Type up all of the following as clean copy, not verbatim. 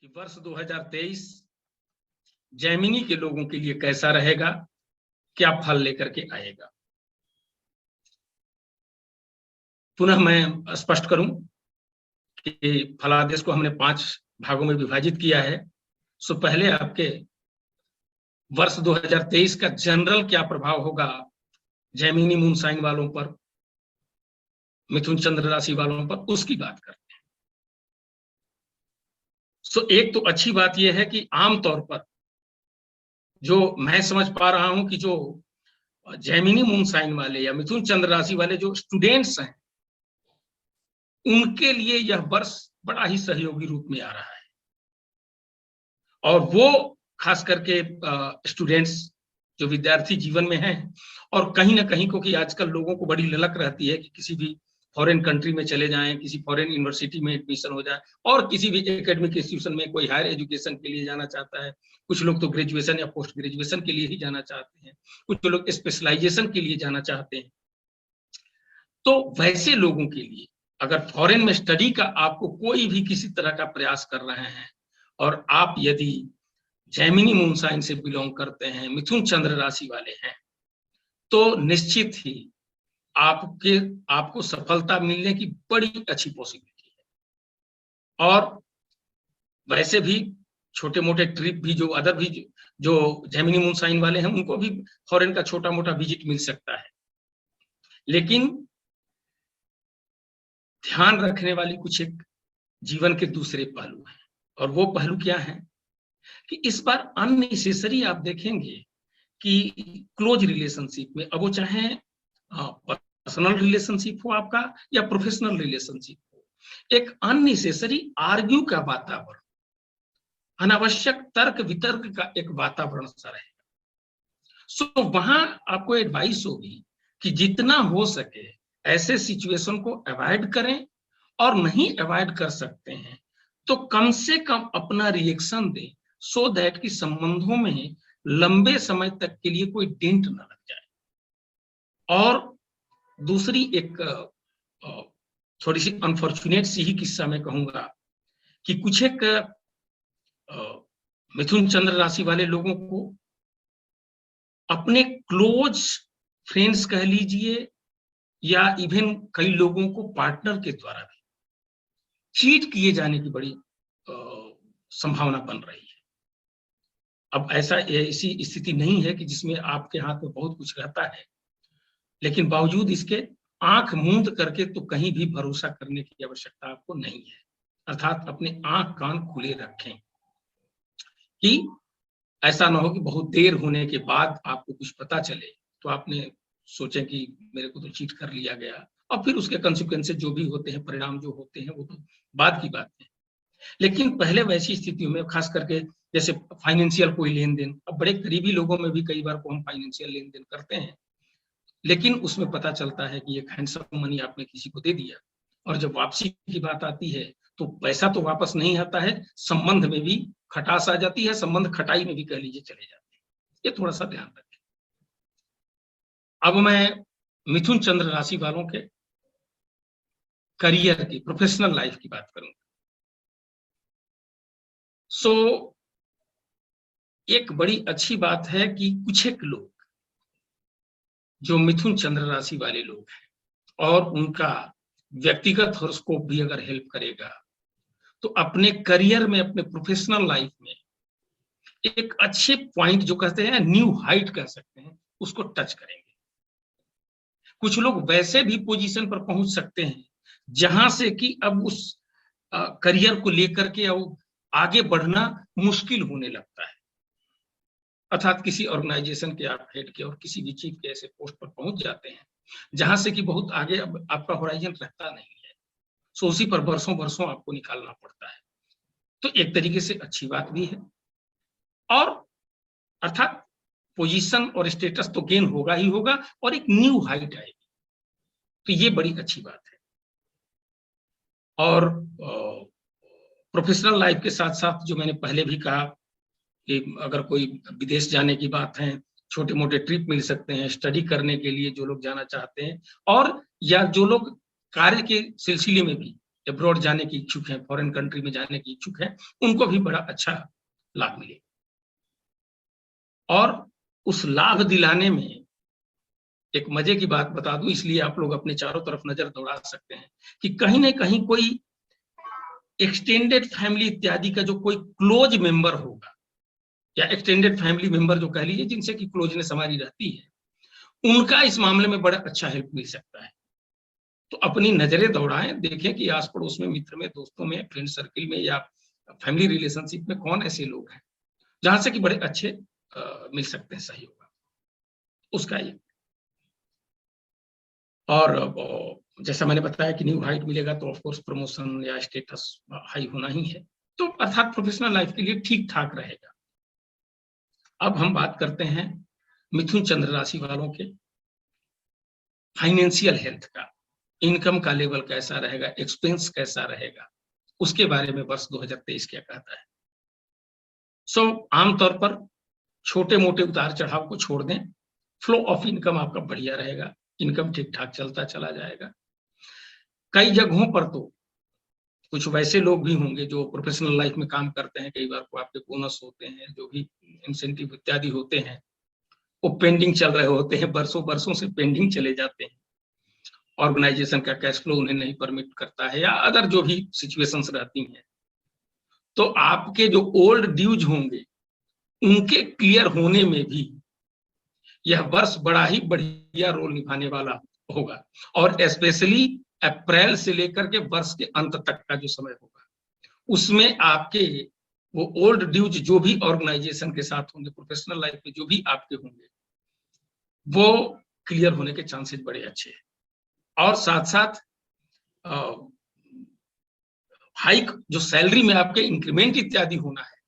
कि वर्ष 2023 जैमिनी के लोगों के लिए कैसा रहेगा, क्या फल लेकर के आएगा। पुनः मैं स्पष्ट करूं कि फलादेश को हमने 5 भागों में विभाजित किया है। सो पहले आपके वर्ष 2023 का जनरल क्या प्रभाव होगा जैमिनी मून साइन वालों पर, मिथुन चंद्र राशि वालों पर, उसकी बात करते हैं। सो एक तो अच्छी बात यह है कि आमतौर पर जो मैं समझ पा रहा हूं कि जो जैमिनी मून साइन वाले या मिथुन चंद्र राशि वाले जो स्टूडेंट्स हैं, उनके लिए यह वर्ष बड़ा ही सहयोगी रूप में आ रहा है। और वो खास करके स्टूडेंट्स जो विद्यार्थी जीवन में हैं, और कहीं ना कहीं क्योंकि आजकल लोगों को बड़ी ललक रहती है कि किसी भी फॉरेन कंट्री में चले जाएं, किसी फॉरेन यूनिवर्सिटी में एडमिशन हो जाए, और किसी भी एकेडमिक इंस्टीट्यूशन में कोई हायर एजुकेशन के लिए जाना चाहता है। कुछ लोग तो ग्रेजुएशन या पोस्ट ग्रेजुएशन के लिए ही जाना चाहते हैं, कुछ लोग स्पेशलाइजेशन के लिए जाना चाहते हैं। तो वैसे लोगों के लिए अगर फॉरेन में स्टडी का आपको कोई भी किसी तरह का प्रयास कर रहे हैं, और आप यदि जैमिनी मून साइन से बिलोंग करते हैं, मिथुन चंद्र राशि वाले हैं, तो निश्चित ही आपको सफलता मिलने की बड़ी अच्छी पॉसिबिलिटी है। और वैसे भी छोटे मोटे ट्रिप भी जो जैमिनी मून साइन वाले हैं, उनको भी फॉरेन का छोटा मोटा विजिट मिल सकता है। लेकिन ध्यान रखने वाली कुछ एक जीवन के दूसरे पहलू हैं, और वो पहलू क्या है कि इस बार अननेसेसरी आप देखेंगे कि क्लोज रिलेशनशिप में, अब वो चाहे पर्सनल रिलेशनशिप हो आपका या प्रोफेशनल रिलेशनशिप हो, एक अननेसेसरी आर्ग्यू का वातावरण, अनावश्यक तर्क वितर्क का एक वातावरण सा रहेगा। सो वहां आपको एडवाइस होगी कि जितना हो सके ऐसे सिचुएशन को अवॉइड करें, और नहीं अवॉइड कर सकते हैं तो कम से कम अपना रिएक्शन दें, सो दैट कि संबंधों में लंबे समय तक के लिए कोई डेंट न लग जाए। और दूसरी एक थोड़ी सी अनफॉर्चुनेट सी ही किस्सा मैं कहूंगा कि कुछ एक मिथुन चंद्र राशि वाले लोगों को अपने क्लोज फ्रेंड्स कह लीजिए, या इवन कई लोगों को पार्टनर के द्वारा भी चीट किए जाने की बड़ी संभावना बन रही है। अब ऐसी स्थिति नहीं है कि जिसमें आपके हाथ में बहुत कुछ रहता है, लेकिन बावजूद इसके आंख मूंद करके तो कहीं भी भरोसा करने की आवश्यकता आपको नहीं है। अर्थात अपने आंख कान खुले रखें कि ऐसा ना हो कि बहुत देर होने के बाद आपको कुछ पता चले तो आपने सोचे कि मेरे को तो चीट कर लिया गया, और फिर उसके कंसिक्वेंसेस जो भी होते हैं, परिणाम जो होते हैं, वो तो बाद की बात है। लेकिन पहले वैसी स्थितियों में, खास करके जैसे फाइनेंशियल कोई लेन देन, अब बड़े करीबी लोगों में भी कई बार को हम फाइनेंशियल लेन देन करते हैं, लेकिन उसमें पता चलता है कि एक हैंडसम मनी आपने किसी को दे दिया, और जब वापसी की बात आती है तो पैसा तो वापस नहीं आता है, संबंध में भी खटास आ जाती है, संबंध खटाई में भी कह लीजिए चले जाते हैं। ये थोड़ा सा ध्यान रखें। अब मैं मिथुन चंद्र राशि वालों के करियर की, प्रोफेशनल लाइफ की बात करूंगा। सो एक बड़ी अच्छी बात है कि कुछ एक लोग जो मिथुन चंद्र राशि वाले लोग हैं, और उनका व्यक्तिगत हॉरोस्कोप भी अगर हेल्प करेगा, तो अपने करियर में, अपने प्रोफेशनल लाइफ में एक अच्छे पॉइंट, जो कहते हैं न्यू हाइट कह सकते हैं, उसको टच करेंगे। कुछ लोग वैसे भी पोजीशन पर पहुंच सकते हैं जहां से कि अब उस करियर को लेकर के आगे बढ़ना मुश्किल होने लगता है। अर्थात किसी ऑर्गेनाइजेशन के आप हेड के और किसी भी चीफ के ऐसे पोस्ट पर पहुंच जाते हैं जहां से कि बहुत आगे अब आपका होराइजन रहता नहीं है, सो उसी पर वर्षों वर्षों आपको निकालना पड़ता है। तो एक तरीके से अच्छी बात भी है, और अर्थात पोजीशन और स्टेटस तो गेन होगा ही होगा, और एक न्यू हाइट आएगी, तो ये बड़ी अच्छी बात है। और प्रोफेशनल लाइफ के साथ साथ जो मैंने पहले भी कहा कि अगर कोई विदेश जाने की बात है, छोटे मोटे ट्रिप मिल सकते हैं स्टडी करने के लिए जो लोग जाना चाहते हैं, और या जो लोग कार्य के सिलसिले में भी अब्रॉड जाने की इच्छुक हैं, फॉरेन कंट्री में जाने की इच्छुक हैं, उनको भी बड़ा अच्छा लाभ मिलेगा। और उस लाभ दिलाने में एक मजे की बात बता दूं, इसलिए आप लोग अपने चारों तरफ नजर दौड़ा सकते हैं कि कहीं ना कहीं कोई एक्सटेंडेड फैमिली इत्यादि का जो कोई क्लोज मेंबर होगा, या एक्सटेंडेड फैमिली मेंबर जो कह लीजिए, जिनसे की क्लोजनेस हमारी रहती है, उनका इस मामले में बड़ा अच्छा हेल्प मिल सकता है। तो अपनी नजरें दौड़ाएं, देखें कि आस पड़ोस में, मित्र में, दोस्तों में, फ्रेंड सर्किल में या फैमिली रिलेशनशिप में कौन ऐसे लोग हैं जहां से कि बड़े अच्छे मिल सकते हैं सहयोग उसका ये। और जैसा मैंने बताया कि न्यू हाइट मिलेगा तो ऑफकोर्स प्रमोशन या स्टेटस हाई होना ही है, तो अर्थात प्रोफेशनल लाइफ के लिए ठीक ठाक रहेगा। अब हम बात करते हैं मिथुन चंद्र राशि वालों के फाइनेंशियल हेल्थ का, इनकम का लेवल कैसा रहेगा, एक्सपेंस कैसा रहेगा, उसके बारे में वर्ष 2023 क्या कहता है। आमतौर पर छोटे मोटे उतार चढ़ाव को छोड़ दें, फ्लो ऑफ इनकम आपका बढ़िया रहेगा, इनकम ठीक ठाक चलता चला जाएगा। कई जगहों पर तो कुछ वैसे लोग भी होंगे जो प्रोफेशनल लाइफ में काम करते हैं, कई बार को आपके बोनस होते हैं, जो भी इंसेंटिव इत्यादि होते हैं, वो पेंडिंग चल रहे होते हैं, बरसों बरसों से पेंडिंग चले जाते हैं, ऑर्गेनाइजेशन का कैश फ्लो उन्हें नहीं परमिट करता है, या अदर जो भी सिचुएशंस रहती हैं, तो आपके जो ओल्ड ड्यूज होंगे उनके क्लियर होने में भी यह वर्ष बड़ा ही बढ़िया रोल निभाने वाला होगा। और स्पेशली अप्रैल से लेकर के वर्ष के अंत तक का जो समय होगा, उसमें आपके वो ओल्ड ड्यूज जो भी ऑर्गेनाइजेशन के साथ होंगे, प्रोफेशनल लाइफ में जो भी आपके होंगे, वो क्लियर होने के चांसेस बड़े अच्छे हैं। और साथ साथ हाइक जो सैलरी में आपके इंक्रीमेंट इत्यादि होना है,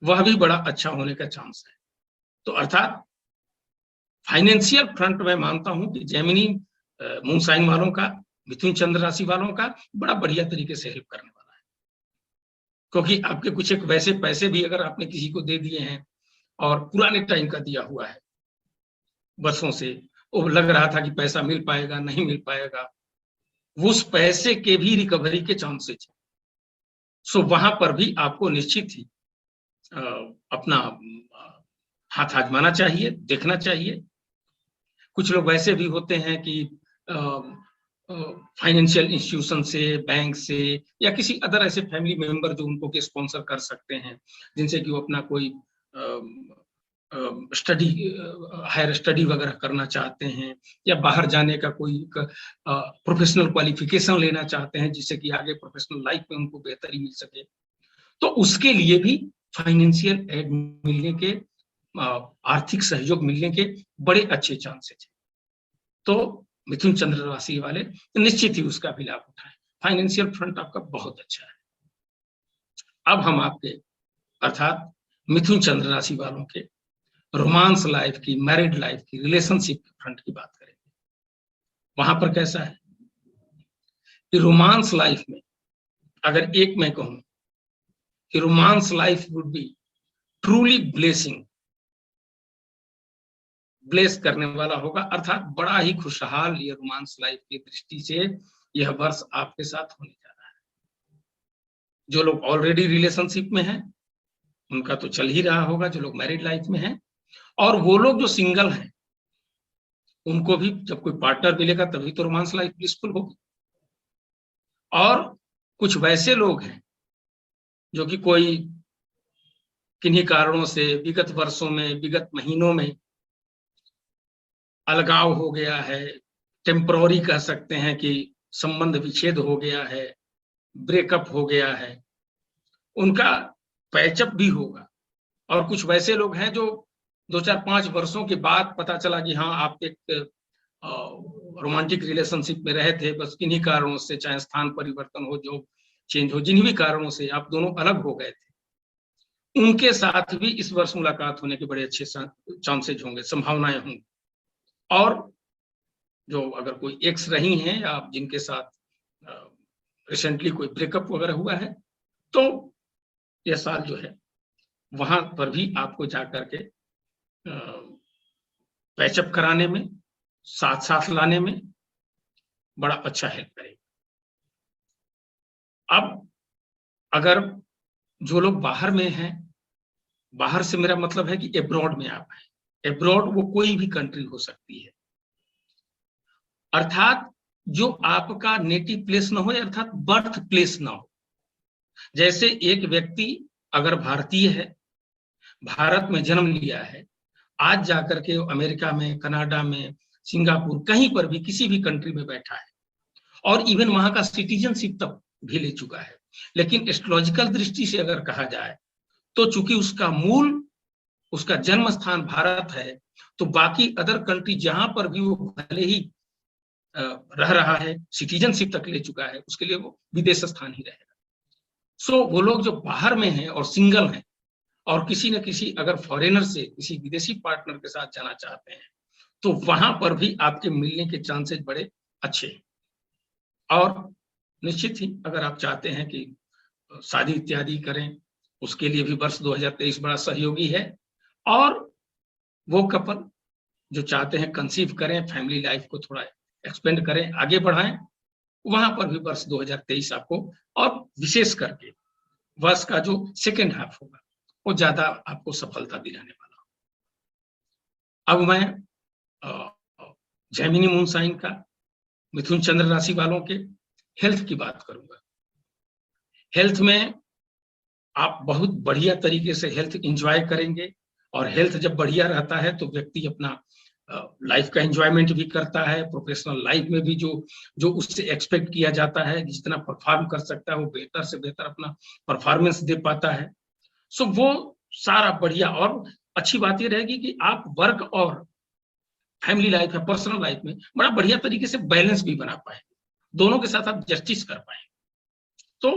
वह भी बड़ा अच्छा होने का चांस है। तो अर्थात फाइनेंशियल फ्रंट में मानता हूं कि जेमिनी मून साइन वालों का, मिथुन चंद्र राशि वालों का बड़ा बढ़िया तरीके से हेल्प करने वाला है। क्योंकि आपके कुछ एक वैसे पैसे भी अगर आपने किसी को दे दिए हैं और पुराने टाइम का दिया हुआ है, वर्षों से वो लग रहा था कि पैसा मिल पाएगा, नहीं मिल पाएगा, उस पैसे के भी रिकवरी के चांसेस है। वहां पर भी आपको निश्चित ही अपना हाथ आजमाना चाहिए, देखना चाहिए। कुछ लोग वैसे भी होते हैं कि फाइनेंशियल इंस्टीट्यूशन से, बैंक से, या किसी अदर ऐसे फैमिली मेंबर जो उनको के स्पॉन्सर कर सकते हैं, जिनसे कि वो अपना कोई स्टडी, हायर स्टडी वगैरह करना चाहते हैं, या बाहर जाने का कोई प्रोफेशनल क्वालिफिकेशन लेना चाहते हैं, जिससे कि आगे प्रोफेशनल लाइफ में उनको बेहतरी मिल सके, तो उसके लिए भी फाइनेंशियल एड मिलने के, आर्थिक सहयोग मिलने के बड़े अच्छे चांसेस हैं। तो मिथुन चंद्र राशि वाले निश्चित ही उसका भी लाभ उठाएं। फाइनेंशियल फ्रंट आपका बहुत अच्छा है। अब हम आपके अर्थात मिथुन चंद्र राशि वालों के रोमांस लाइफ की, मैरिड लाइफ की, रिलेशनशिप के फ्रंट की बात करेंगे। वहां पर कैसा है कि रोमांस लाइफ में अगर एक मैं कहूं कि romance life would be truly blessing, bless करने वाला होगा, अर्थात बड़ा ही खुशहाल ये रोमांस लाइफ की दृष्टि से यह वर्ष आपके साथ होने जा रहा है। जो लोग ऑलरेडी रिलेशनशिप में हैं उनका तो चल ही रहा होगा, जो लोग मैरिड लाइफ में हैं, और वो लोग जो सिंगल हैं उनको भी जब कोई पार्टनर मिलेगा तभी तो रोमांस लाइफ ब्लिसफुल होगी। और कुछ वैसे लोग हैं जो कि कोई किन्हीं कारणों से विगत वर्षों में, विगत महीनों में अलगाव हो गया है, टेम्पररी कह सकते हैं कि संबंध विच्छेद हो गया है, ब्रेकअप हो गया है, उनका पैचअप भी होगा। और कुछ वैसे लोग हैं जो 2-4-5 वर्षों के बाद पता चला कि हाँ, आप एक रोमांटिक रिलेशनशिप में रहे थे, बस किन्हीं कारणों से, चाहे स्थान परिवर्तन हो, जॉब चेंज हो, जिन्हीं भी कारणों से आप दोनों अलग हो गए थे, उनके साथ भी इस वर्ष मुलाकात होने के बड़े अच्छे चांसेज होंगे, संभावनाएं होंगी। और जो अगर कोई एक्स रही हैं या आप जिनके साथ रिसेंटली कोई ब्रेकअप वगैरह हुआ है, तो यह साल जो है वहां पर भी आपको जाकर के पैचअप कराने में, साथ साथ लाने में बड़ा अच्छा हेल्प करेगा। अब अगर जो लोग बाहर में हैं, बाहर से मेरा मतलब है कि एब्रॉड में आप हैं, एब्रॉड वो कोई भी कंट्री हो सकती है, अर्थात जो आपका नेटिव प्लेस ना हो, अर्थात बर्थ प्लेस ना हो। जैसे एक व्यक्ति अगर भारतीय है, भारत में जन्म लिया है, आज जाकर के अमेरिका में, कनाडा में, सिंगापुर, कहीं पर भी किसी भी कंट्री में बैठा है और इवन वहां का सिटीजनशिप तक भी ले चुका है, लेकिन एस्ट्रोलॉजिकल दृष्टि से अगर कहा जाए तो चूंकि उसका मूल, उसका जन्म स्थान भारत है, तो बाकी अदर कंट्री जहां पर भी वो भले ही रह रहा है, सिटीजनशिप तक ले चुका है, उसके लिए वो विदेश स्थान ही रहेगा। सो वो लोग जो बाहर में हैं और सिंगल हैं और किसी न किसी अगर फॉरेनर से, किसी विदेशी पार्टनर के साथ जाना चाहते हैं, तो वहां पर भी आपके मिलने के चांसेस बड़े अच्छे हैं। और निश्चित ही अगर आप चाहते हैं कि शादी इत्यादि करें, उसके लिए भी वर्ष 2023 बड़ा सहयोगी है। और वो कपल जो चाहते हैं कंसीव करें, फैमिली लाइफ को थोड़ा एक्सपेंड करें, आगे बढ़ाएं, वहां पर भी वर्ष 2023 आपको, और विशेष करके वर्ष का जो सेकेंड हाफ होगा वो ज्यादा आपको सफलता दिलाने वाला। अब मैं जेमिनी मून साइन का मिथुन चंद्र राशि वालों के हेल्थ की बात करूंगा। हेल्थ में आप बहुत बढ़िया तरीके से हेल्थ एंजॉय करेंगे, और हेल्थ जब बढ़िया रहता है तो व्यक्ति अपना लाइफ का एंजॉयमेंट भी करता है, प्रोफेशनल लाइफ में भी जो जो उससे एक्सपेक्ट किया जाता है, जितना परफॉर्म कर सकता है वो बेहतर से बेहतर अपना परफॉर्मेंस दे पाता है। सो वो सारा बढ़िया। और अच्छी बात ये रहेगी कि आप वर्क और फैमिली लाइफ है, पर्सनल लाइफ में बड़ा बढ़िया तरीके से बैलेंस भी बना पाए, दोनों के साथ आप जस्टिस कर पाए। तो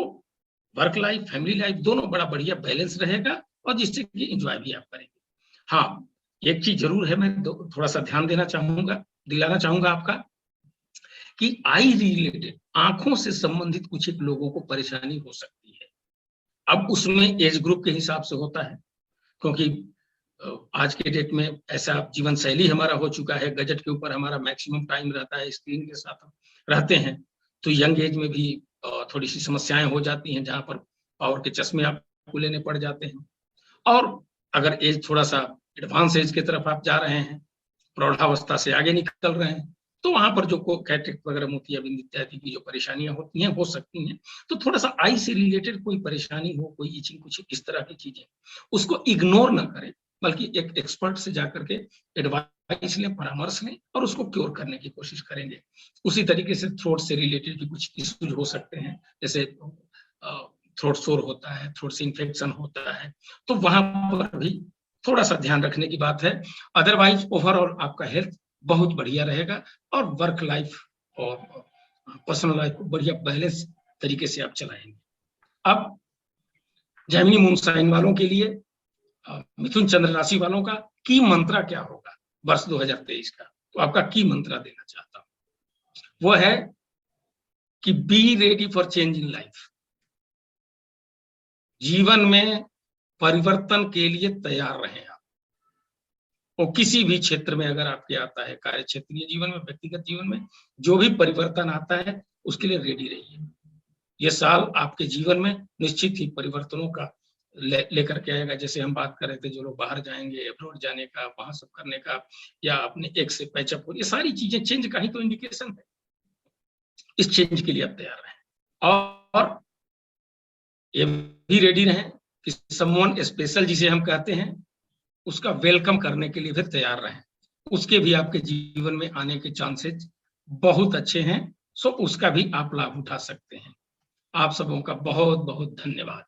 वर्क लाइफ, फैमिली लाइफ दोनों बड़ा बढ़िया बैलेंस रहेगा, और जिससे कि एंजॉय भी आप करेंगे। हाँ, एक चीज जरूर है, मैं थोड़ा सा ध्यान दिलाना चाहूंगा आपका, कि आई रिलेटेड, आंखों से संबंधित कुछ एक लोगों को परेशानी हो सकती है। अब उसमें एज ग्रुप के हिसाब से होता है, क्योंकि आज के डेट में ऐसा जीवन शैली हमारा हो चुका है, गजट के ऊपर हमारा मैक्सिमम टाइम रहता है, स्क्रीन के साथ रहते हैं, तो यंग एज में भी थोड़ी सी समस्याएं हो जाती हैं, जहां पर पावर के चश्मे आपको लेने पड़ जाते हैं। और अगर एज थोड़ा सा एडवांस एज की तरफ आप जा रहे हैं, प्रौढ़ावस्था से आगे निकल रहे हैं, तो वहां पर जो कैटरेक्ट वगैरह, मोतियाबिंद इत्यादि की जो परेशानियां होती हैं, हो सकती हैं। तो थोड़ा सा आई से रिलेटेड कोई परेशानी हो, कोई इचिंग, कुछ इस तरह की चीजें, उसको इग्नोर ना करें, बल्कि एक एक्सपर्ट से जाकर के एडवाइस लें, परामर्श लें, और उसको क्योर करने की कोशिश करेंगे। उसी तरीके से थ्रोट से रिलेटेड भी कुछ इश्यूज हो सकते हैं, जैसे थ्रोट सोर होता है, थ्रोट से इन्फेक्शन होता है, तो वहां पर भी थोड़ा सा ध्यान रखने की बात है। अदरवाइज ओवरऑल आपका हेल्थ बहुत बढ़िया रहेगा, और वर्क लाइफ और पर्सनल लाइफ को बढ़िया बैलेंस तरीके से आप चलाएंगे। अब जेमिनी मून साइन वालों के लिए, मिथुन चंद्र राशि वालों का की मंत्रा क्या होगा वर्ष 2023 का, तो आपका की मंत्रा देना चाहता हूं। वो है कि be ready for change in life. जीवन में परिवर्तन के लिए तैयार रहें आप। और किसी भी क्षेत्र में अगर आपके आता है, कार्य क्षेत्रीय जीवन में, व्यक्तिगत जीवन में, जो भी परिवर्तन आता है उसके लिए रेडी रहिए। ये साल आपके जीवन में निश्चित ही परिवर्तनों का लेकर के आएगा। जैसे हम बात कर रहे थे, जो लोग बाहर जाएंगे, अब्रॉड जाने का, वहां सब करने का, या अपने एक से पैचअप हो, ये सारी चीजें चेंज का ही तो इंडिकेशन है। इस चेंज के लिए आप तैयार रहें, और ये भी रेडी रहें कि समवन स्पेशल जिसे हम कहते हैं, उसका वेलकम करने के लिए भी तैयार रहें। उसके भी आपके जीवन में आने के चांसेस बहुत अच्छे हैं। सो उसका भी आप लाभ उठा सकते हैं। आप सबों का बहुत बहुत धन्यवाद।